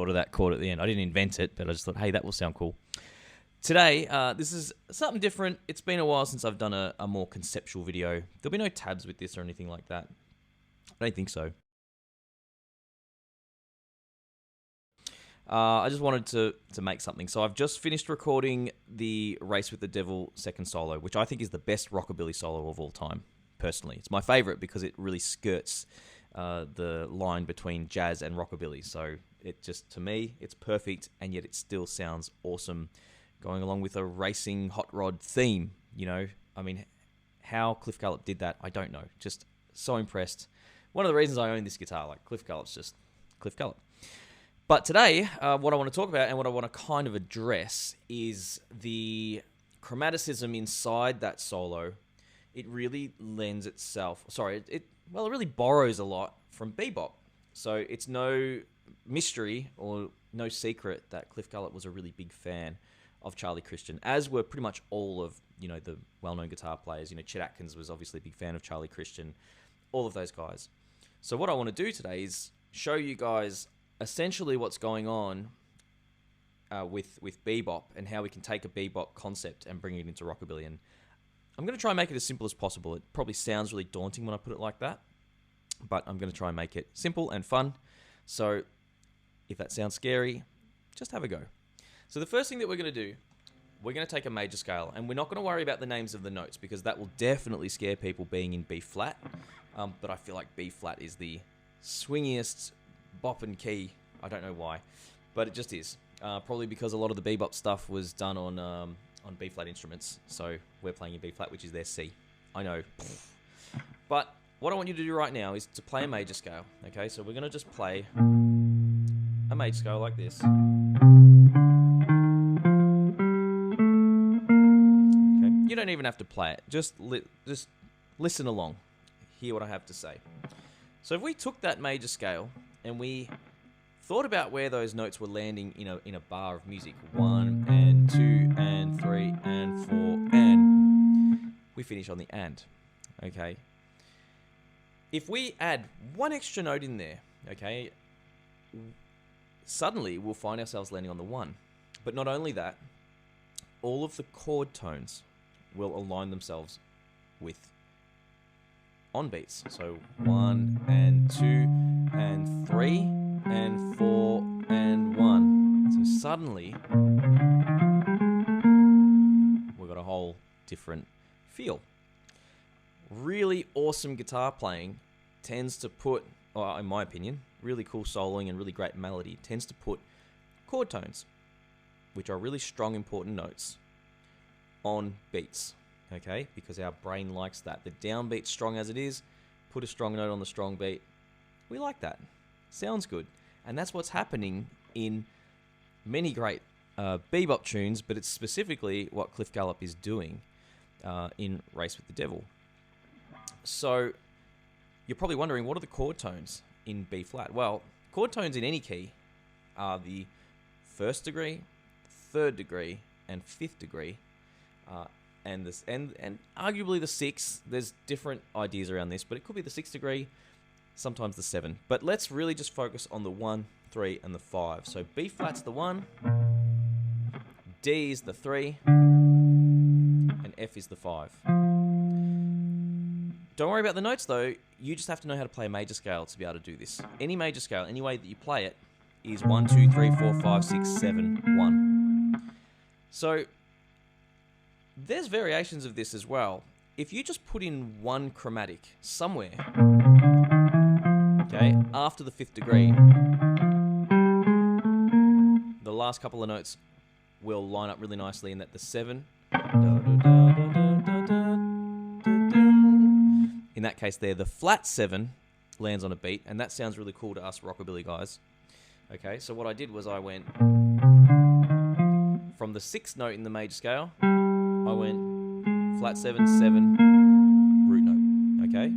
thought of that chord at the end. I didn't invent it, but I just thought, hey, that will sound cool. Today, this is something different. It's been a while since I've done a more conceptual video. There'll be no tabs with this or anything like that. I don't think so. I just wanted to make something. So I've just finished recording the Race with the Devil second solo, which I think is the best rockabilly solo of all time, personally. It's my favorite because it really skirts the line between jazz and rockabilly. So it just, to me, it's perfect, and yet it still sounds awesome going along with a racing hot rod theme, you know. I mean, how Cliff Gallup did that, I don't know. Just so impressed. One of the reasons I own this guitar, like Cliff Gallup's just Cliff Gallup. But today, what I want to talk about and what I want to kind of address is the chromaticism inside that solo. It really lends itself, it really borrows a lot from bebop. So it's no mystery or no secret that Cliff Gallup was a really big fan of Charlie Christian, as were pretty much all of, you know, the well-known guitar players. You know, Chet Atkins was obviously a big fan of Charlie Christian, all of those guys. So what I want to do today is show you guys essentially what's going on with bebop and how we can take a bebop concept and bring it into rockabilly. And I'm going to try and make it as simple as possible. It probably sounds really daunting when I put it like that, but I'm going to try and make it simple and fun. So if that sounds scary, just have a go. So the first thing that we're going to do, we're going to take a major scale, and we're not going to worry about the names of the notes because that will definitely scare people being in B flat. But I feel like B flat is the swingiest bopping key. I don't know why, but it just is. Probably because a lot of the bebop stuff was done on B flat instruments. So we're playing in B flat, which is their C. I know. But what I want you to do right now is to play a major scale. Okay, so we're going to just play a major scale like this. You don't even have to play it. Just listen along. Hear what I have to say. So if we took that major scale and we thought about where those notes were landing in a bar of music, 1 and 2 and 3 and 4, and we finish on the and. Okay. If we add one extra note in there, okay, suddenly we'll find ourselves landing on the 1. But not only that, all of the chord tones will align themselves with on beats. So 1 and 2 and 3 and 4 and 1. So suddenly we've got a whole different feel. Really awesome guitar playing tends to put, well, in my opinion, really cool soloing and really great melody tends to put chord tones, which are really strong, important notes, on beats, okay? Because our brain likes that. The downbeat's strong as it is, put a strong note on the strong beat. We like that. Sounds good. And that's what's happening in many great bebop tunes, but it's specifically what Cliff Gallup is doing in Race with the Devil. So you're probably wondering, what are the chord tones in B flat? Well, chord tones in any key are the 1st degree, 3rd degree, and 5th degree. And arguably the 6th. There's different ideas around this, but it could be the 6th degree, sometimes the 7. But let's really just focus on the 1, 3, and the 5. So B flat's the 1, D is the 3, and F is the 5. Don't worry about the notes though. You just have to know how to play a major scale to be able to do this. Any major scale, any way that you play it, is 1, 2, 3, 4, 5, 6, 7, 1. So there's variations of this as well. If you just put in one chromatic somewhere, okay, after the 5th degree, the last couple of notes will line up really nicely in that the 7, in that case there, the flat 7 lands on a beat, and that sounds really cool to us rockabilly guys. Okay, so what I did was I went from the 6th note in the major scale, I went flat 7, 7, root note, okay?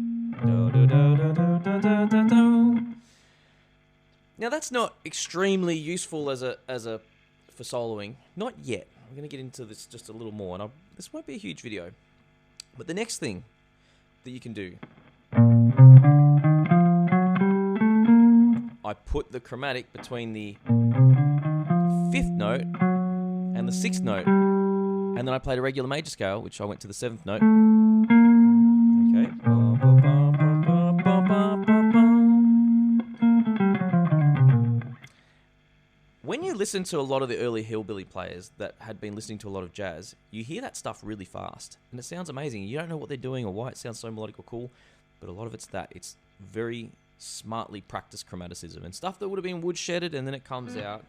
Now that's not extremely useful as a for soloing, not yet. I'm going to get into this just a little more, and this won't be a huge video. But the next thing that you can do, I put the chromatic between the 5th note and the 6th note. And then I played a regular major scale, which I went to the 7th note. Okay. When you listen to a lot of the early hillbilly players that had been listening to a lot of jazz, you hear that stuff really fast. And it sounds amazing. You don't know what they're doing or why it sounds so melodic or cool. But a lot of it's that. It's very smartly practiced chromaticism. And stuff that would have been woodshedded, and then it comes out.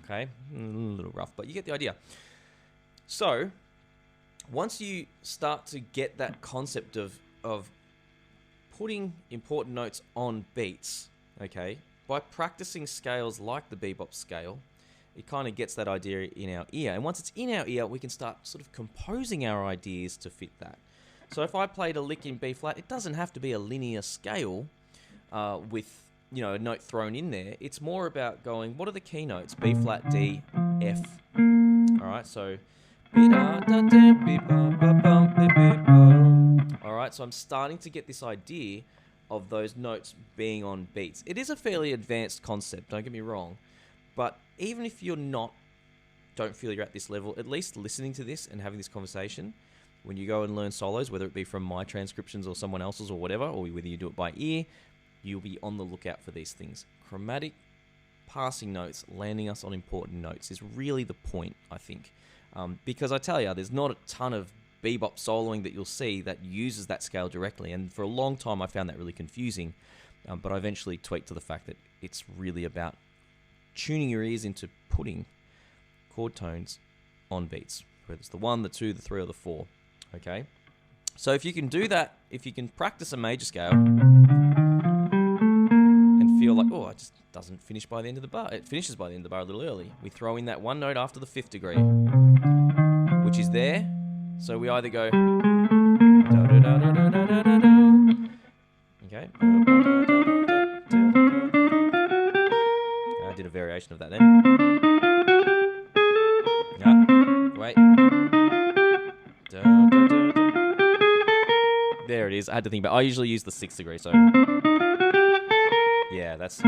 Okay, a little rough, but you get the idea. So, once you start to get that concept of putting important notes on beats, okay, by practicing scales like the bebop scale, it kind of gets that idea in our ear. And once it's in our ear, we can start sort of composing our ideas to fit that. So if I played a lick in B flat, it doesn't have to be a linear scale with, you know, a note thrown in there. It's more about going, what are the key notes? B flat, D, F. All right, so all right, so I'm starting to get this idea of those notes being on beats. It is a fairly advanced concept, don't get me wrong, but even if you're don't feel you're at this level, at least listening to this and having this conversation, when you go and learn solos, whether it be from my transcriptions or someone else's or whatever, or whether you do it by ear, you'll be on the lookout for these things. Chromatic passing notes, landing us on important notes is really the point, I think. Because I tell you, there's not a ton of bebop soloing that you'll see that uses that scale directly. And for a long time, I found that really confusing. But I eventually tweaked to the fact that it's really about tuning your ears into putting chord tones on beats, whether it's the 1, the 2, the 3, or the 4. Okay? So if you can do that, if you can practice a major scale and feel like, oh, it just doesn't finish by the end of the bar. It finishes by the end of the bar a little early. We throw in that one note after the 5th degree, which is there. So we either go, okay. I did a variation of that then. No, wait. There it is. I had to think about it. I usually use the 6th degree, so yeah, that's the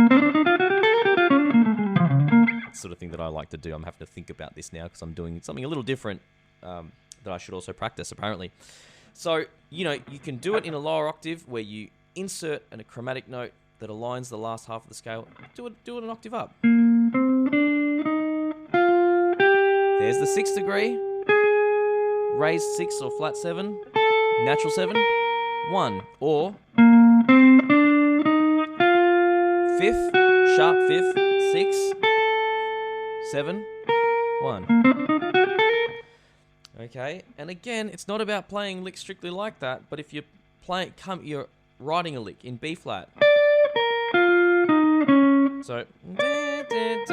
sort of thing that I like to do. I'm having to think about this now because I'm doing something a little different that I should also practice, apparently. So, you know, you can do it in a lower octave where you insert a chromatic note that aligns the last half of the scale. Do it an octave up. There's the 6th degree. Raised 6 or flat 7. Natural 7. 1. Or 5th, sharp 5th, 6, 7, 1. Okay, and again, it's not about playing licks strictly like that, but if you're you're writing a lick in B flat. So that's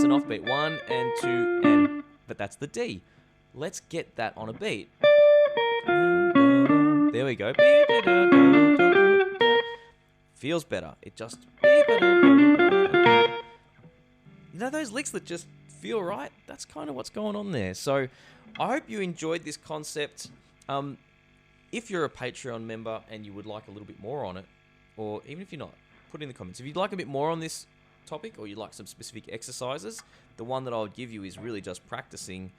an offbeat, 1 and 2 and, but that's the D. Let's get that on a beat. There we go. Feels better. It just, you know, those licks that just feel right? That's kind of what's going on there. So I hope you enjoyed this concept. If you're a Patreon member and you would like a little bit more on it, or even if you're not, put it in the comments. If you'd like a bit more on this topic, or you'd like some specific exercises, the one that I would give you is really just practicing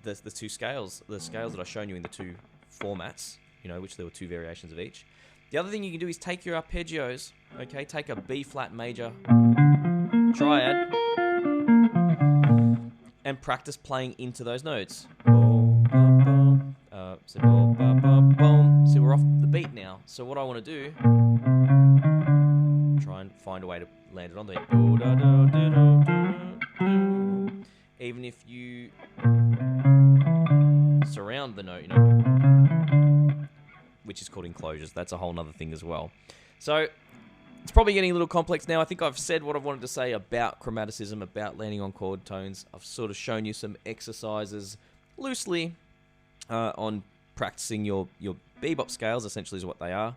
the 2 scales, the scales that I've shown you in the 2 formats, you know, which there were 2 variations of each. The other thing you can do is take your arpeggios, okay, take a B flat major triad, and practice playing into those notes. So we're off the beat now. So what I want to do, try and find a way to land it on the beat. Even if you surround the note, you know, which is called enclosures. That's a whole nother thing as well. So it's probably getting a little complex now. I think I've said what I've wanted to say about chromaticism, about landing on chord tones. I've sort of shown you some exercises loosely on practicing your bebop scales, essentially is what they are.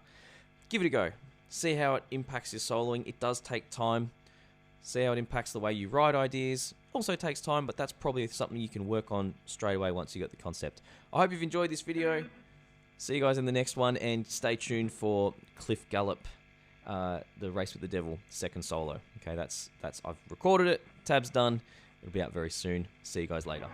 Give it a go. See how it impacts your soloing. It does take time. See how it impacts the way you write ideas. Also takes time, but that's probably something you can work on straight away once you got the concept. I hope you've enjoyed this video. See you guys in the next one, and stay tuned for Cliff Gallup, the Race with the Devil second solo. Okay, that's I've recorded it. Tab's done. It'll be out very soon. See you guys later.